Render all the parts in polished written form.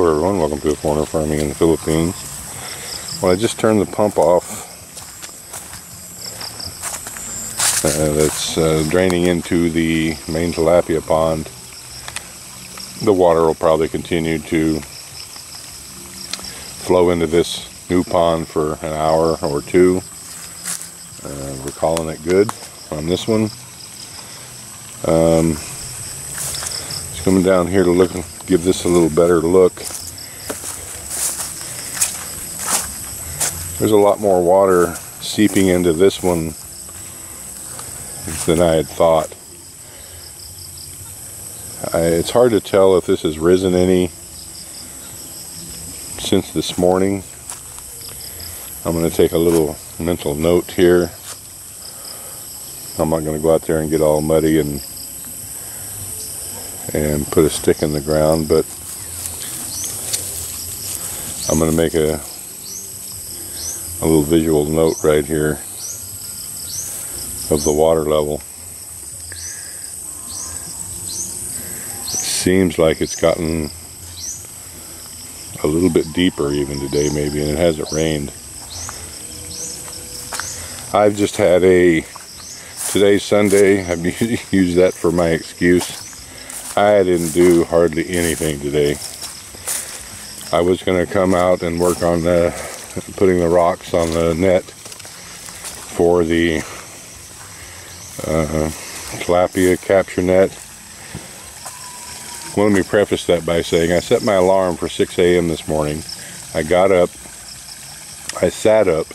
Hello everyone, welcome to Foreigner Farming in the Philippines. Well, I just turned the pump off that's draining into the main tilapia pond. The water will probably continue to flow into this new pond for an hour or two. We're calling it good on this one. Just coming down here to look, give this a little better look. There's a lot more water seeping into this one than I had thought. It's hard to tell if this has risen any since this morning. I'm going to take a little mental note here. I'm not going to go out there and get all muddy and put a stick in the ground, but I'm going to make a little visual note right here of the water level. It seems like it's gotten a little bit deeper even today maybe, and it hasn't rained. I've just had today's Sunday, I've used that for my excuse. I didn't do hardly anything today. I was going to come out and work on putting the rocks on the net for the tilapia capture net. Well, let me preface that by saying I set my alarm for 6 a.m. this morning. I got up, I sat up,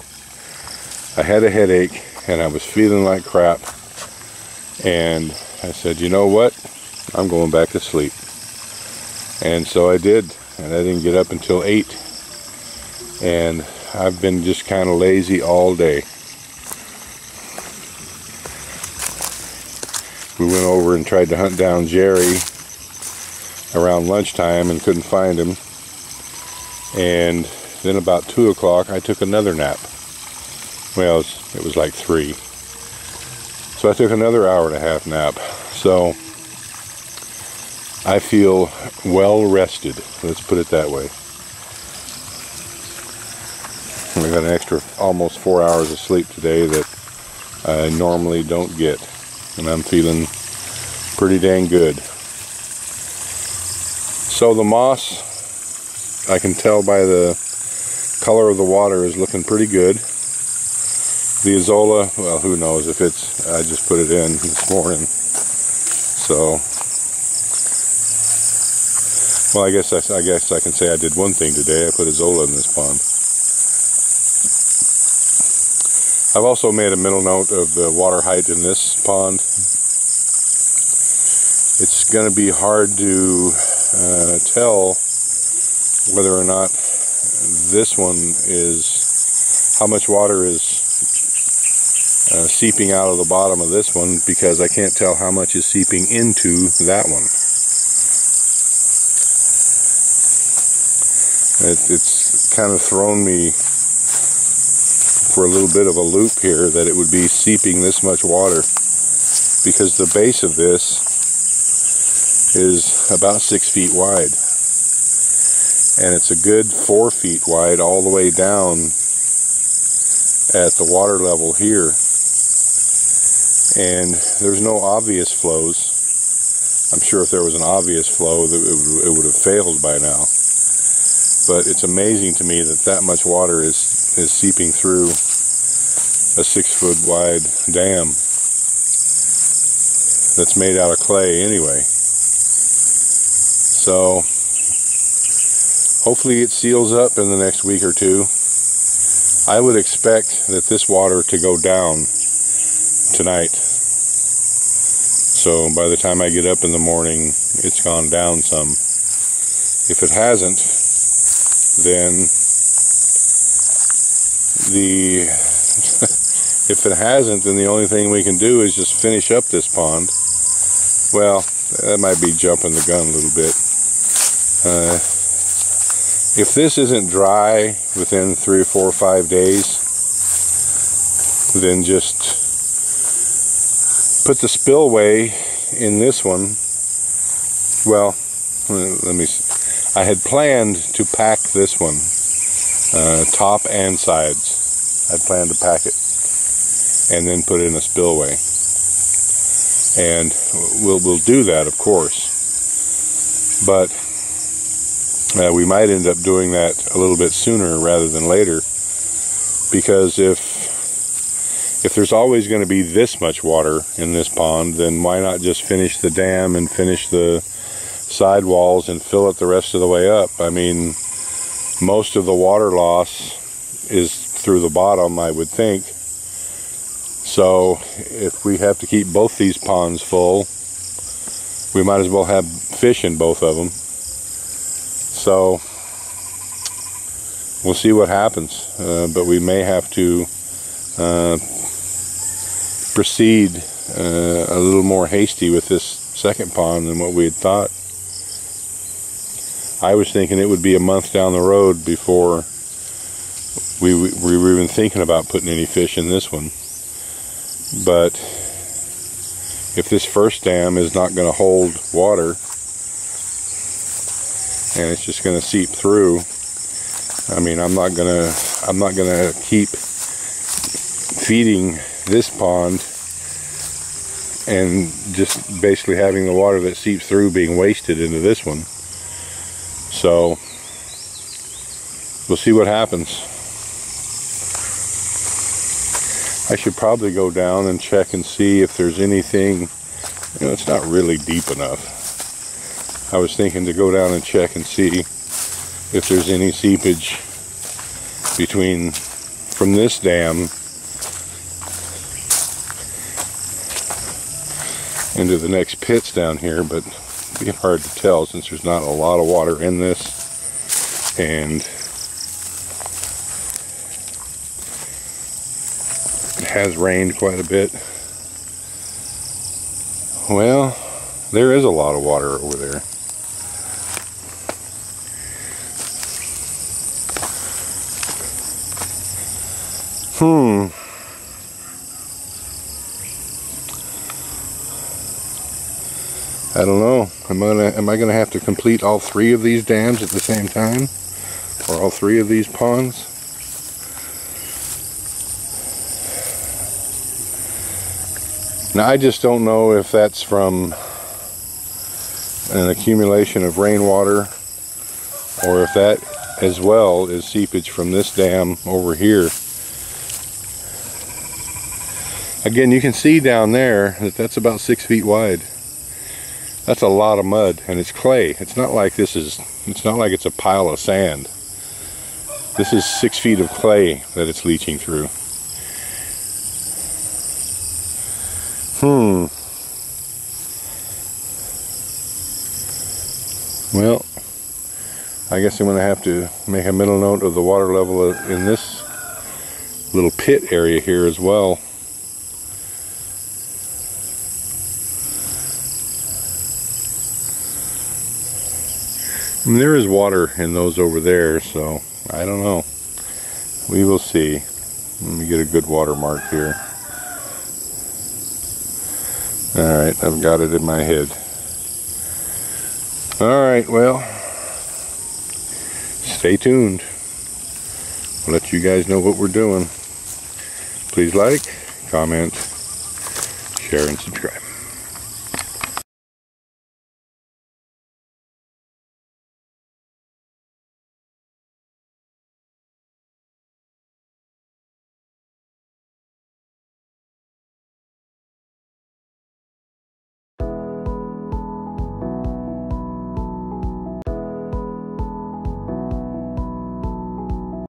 I had a headache, and I was feeling like crap. And I said, you know what? I'm going back to sleep. And so I did, and I didn't get up until 8. And I've been just kind of lazy all day. We went over and tried to hunt down Jerry around lunchtime and couldn't find him. And then about 2 o'clock I took another nap. Well, it was like 3. So I took another hour-and-a-half nap. So I feel well rested. Let's put it that way. I got an extra almost 4 hours of sleep today that I normally don't get. And I'm feeling pretty dang good. So the moss, I can tell by the color of the water, is looking pretty good. The Azolla, well, who knows if it's, I just put it in this morning. So, well, I guess I can say I did one thing today. I put Azolla in this pond. I've also made a mental note of the water height in this pond. It's going to be hard to tell whether or not this one is, how much water is seeping out of the bottom of this one, because I can't tell how much is seeping into that one. It's kind of thrown me for a little bit of a loop here that it would be seeping this much water, because the base of this is about 6 feet wide, and it's a good 4 feet wide all the way down at the water level here, and there's no obvious flows. I'm sure if there was an obvious flow that it would have failed by now, but it's amazing to me that that much water is seeping through a 6 foot wide dam that's made out of clay anyway. So hopefully it seals up in the next week or two. I would expect that this water to go down tonight. So by the time I get up in the morning, it's gone down some. If it hasn't, then the only thing we can do is just finish up this pond. Well, that might be jumping the gun a little bit. If this isn't dry within 3 or 4 or 5 days, then just put the spillway in this one. Well, let me I had planned to pack this one, top and sides. I'd planned to pack it and then put it in a spillway. And we'll do that, of course. But we might end up doing that a little bit sooner rather than later, because if there's always going to be this much water in this pond, then why not just finish the dam and finish the side walls and fill it the rest of the way up? I mean, most of the water loss is through the bottom, I would think. So if we have to keep both these ponds full, we might as well have fish in both of them. So we'll see what happens, but we may have to proceed a little more hasty with this second pond than what we had thought. I was thinking it would be a month down the road before we were even thinking about putting any fish in this one. But if this first dam is not going to hold water and it's just going to seep through, I mean, I'm not gonna keep feeding this pond and just basically having the water that seeps through being wasted into this one. So we'll see what happens. I should probably go down and check and see if there's anything. You know, it's not really deep enough. I was thinking to go down and check and see if there's any seepage from this dam into the next pits down here, but it'd be hard to tell since there's not a lot of water in this, and it has rained quite a bit. Well, there is a lot of water over there. I don't know. Am I gonna have to complete all 3 of these dams at the same time? Or all 3 of these ponds? Now I just don't know if that's from an accumulation of rainwater, or if that as well is seepage from this dam over here. Again, you can see down there that that's about 6 feet wide. That's a lot of mud, and it's clay. It's not like it's not like it's a pile of sand. This is 6 feet of clay that it's leaching through. Well, I guess I'm going to have to make a mental note of the water level in this little pit area here as well. I mean, there is water in those over there, so I don't know. We will see. Let me get a good water mark here. Alright, I've got it in my head. Alright, well, stay tuned. I'll let you guys know what we're doing. Please like, comment, share, and subscribe.